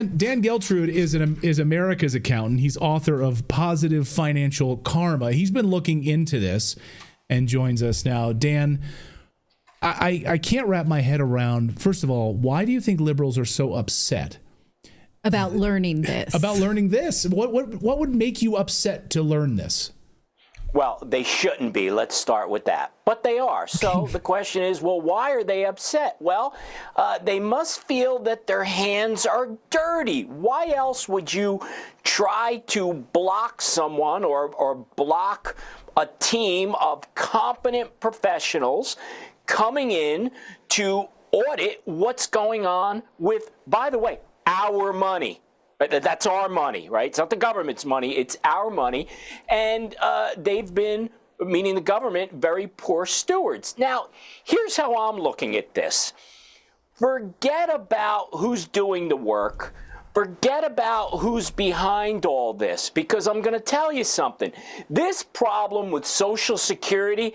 Dan Geltrude is America's accountant. He's author of Positive Financial Karma. He's been looking into this and joins us now. Dan, I can't wrap my head around, first of all, why do you think liberals are so upset about learning this? What would make you upset to learn this? Well, they shouldn't be. Let's start with that. But they are. So the question is, well, why are they upset? Well, they must feel that their hands are dirty. Why else would you try to block someone or block a team of competent professionals coming in to audit what's going on with, by the way, our money? That's our money, right? It's not the government's money. It's our money. And they've been, meaning the government, very poor stewards. Now, here's how I'm looking at this. Forget about who's doing the work. Forget about who's behind all this, because I'm going to tell you something. This problem with Social Security,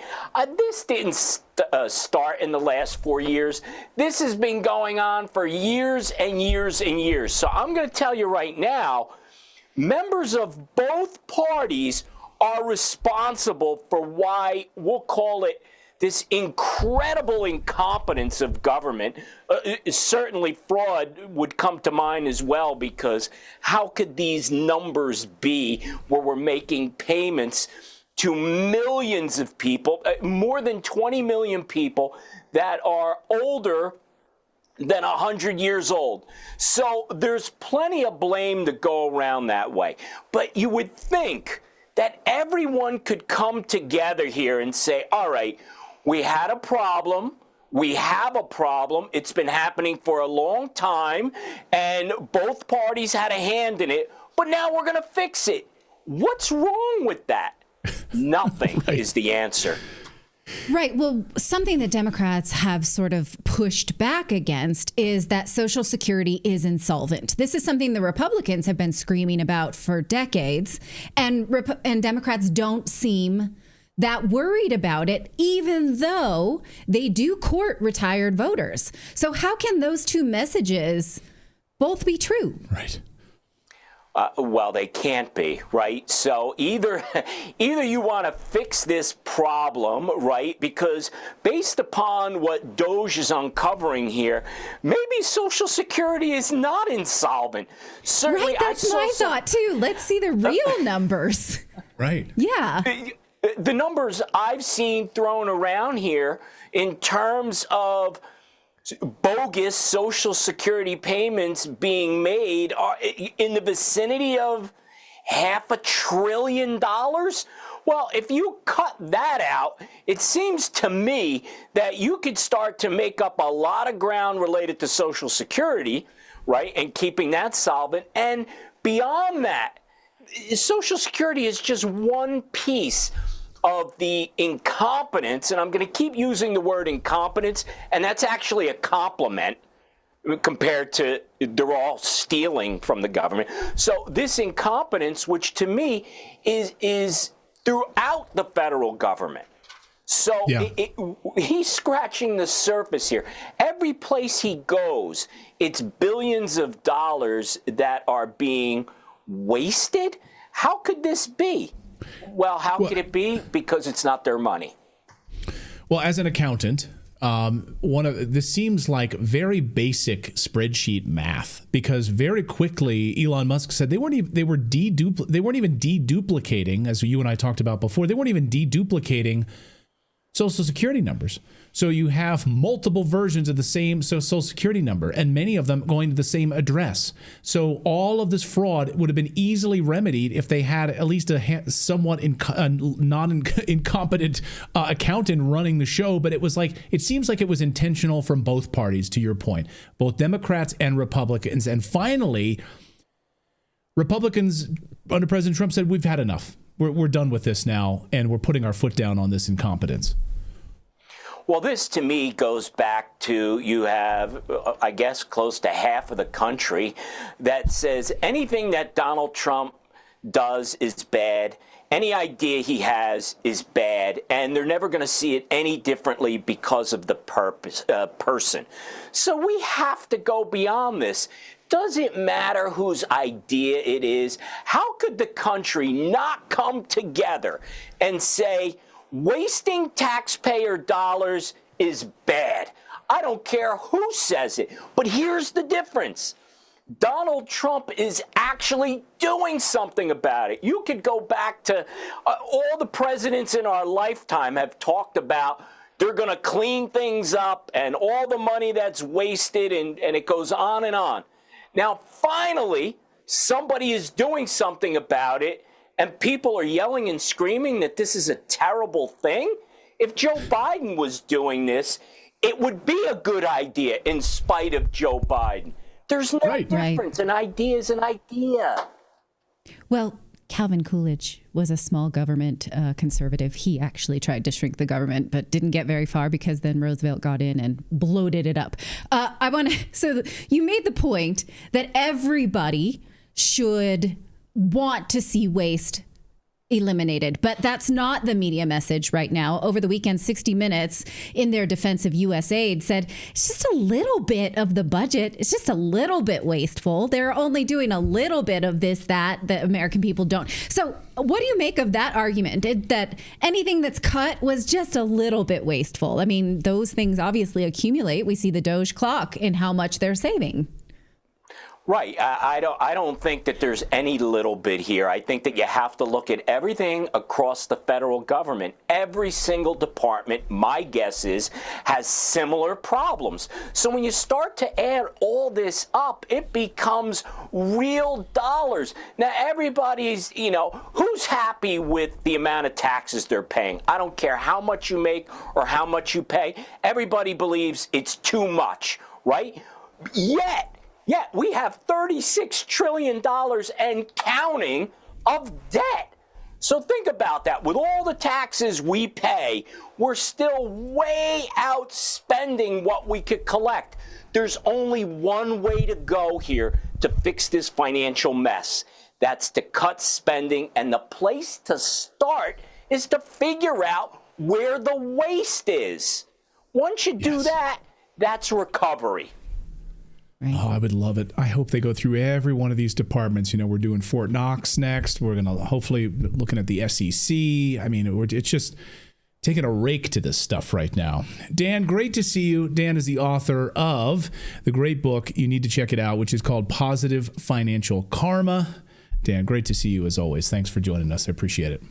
this didn't start in the last 4 years. This has been going on for years and years and years. So I'm going to tell you right now, members of both parties are responsible for why, we'll call it, this incredible incompetence of government. Certainly fraud would come to mind as well, because how could these numbers be where we're making payments to millions of people, more than 20 million people that are older than 100 years old? So there's plenty of blame to go around that way. But you would think that everyone could come together here and say, all right, we had a problem. We have a problem. It's been happening for a long time, and both parties had a hand in it, but now we're going to fix it. What's wrong with that? Nothing Right. is the answer. Right. Well, something that Democrats have sort of pushed back against is that Social Security is insolvent. This is something the Republicans have been screaming about for decades, and Democrats don't seem that worried about it, even though they do court retired voters. So how can those two messages both be true? Right. Well, they can't be, right? So either you want to fix this problem, right? Because based upon what Doge is uncovering here, maybe Social Security is not insolvent. Certainly, Right, that's my thought too. Let's see the real numbers. Right. Yeah. The numbers I've seen thrown around here in terms of bogus Social Security payments being made are in the vicinity of $500 billion. Well, if you cut that out, it seems to me that you could start to make up a lot of ground related to Social Security, right, and keeping that solvent. And beyond that, Social Security is just one piece of the incompetence, and I'm going to keep using the word incompetence, and that's actually a compliment compared to they're all stealing from the government. So this incompetence, which to me is throughout the federal government. So Yeah. He's scratching the surface here. Every place he goes, it's billions of dollars that are being wasted. How could this be? Well, how could it be? Because it's not their money. Well, as an accountant, this seems like very basic spreadsheet math, because very quickly Elon Musk said they weren't even deduplicating, as you and I talked about before. They weren't even deduplicating Social Security numbers. So you have multiple versions of the same Social Security number, and many of them going to the same address. So all of this fraud would have been easily remedied if they had at least a somewhat non-incompetent accountant running the show. But it seems like it was intentional from both parties, to your point, both Democrats and Republicans. And finally, Republicans under President Trump said, we've had enough. We're done with this now, and we're putting our foot down on this incompetence. Well, this to me goes back to you have, I guess, close to half of the country that says anything that Donald Trump does is bad. Any idea he has is bad, and they're never going to see it any differently because of the person. So we have to go beyond this. Does it matter whose idea it is? How could the country not come together and say wasting taxpayer dollars is bad? I don't care who says it, but here's the difference. Donald Trump is actually doing something about it. You could go back to all the presidents in our lifetime have talked about they're going to clean things up and all the money that's wasted, and it goes on and on. Now, finally, somebody is doing something about it, and people are yelling and screaming that this is a terrible thing. If Joe Biden was doing this, it would be a good idea in spite of Joe Biden. There's no difference. An idea is an idea. Well, Calvin Coolidge was a small government conservative. He actually tried to shrink the government, but didn't get very far because then Roosevelt got in and bloated it up. So you made the point that everybody should want to see waste eliminated, but that's not the media message right now. Over the weekend, 60 Minutes, in their defense of U.S. aid, said it's just a little bit of the budget. It's just a little bit wasteful. They're only doing a little bit of this, that the American people don't. So what do you make of that argument, that anything that's cut was just a little bit wasteful? I mean, those things obviously accumulate. We see the Doge clock in how much they're saving. Right. I don't think that there's any little bit here. I think that you have to look at everything across the federal government. Every single department, my guess is, has similar problems. So when you start to add all this up, it becomes real dollars. Now, everybody's, who's happy with the amount of taxes they're paying? I don't care how much you make or how much you pay. Everybody believes it's too much, right? Yet we have $36 trillion and counting of debt. So think about that. With all the taxes we pay, we're still way outspending what we could collect. There's only one way to go here to fix this financial mess. That's to cut spending. And the place to start is to figure out where the waste is. Once you do that, that's recovery. Right. Oh, I would love it. I hope they go through every one of these departments. We're doing Fort Knox next. We're going to hopefully looking at the SEC. I mean, it's just taking a rake to this stuff right now. Dan, great to see you. Dan is the author of the great book. You need to check it out, which is called Positive Financial Karma. Dan, great to see you as always. Thanks for joining us. I appreciate it.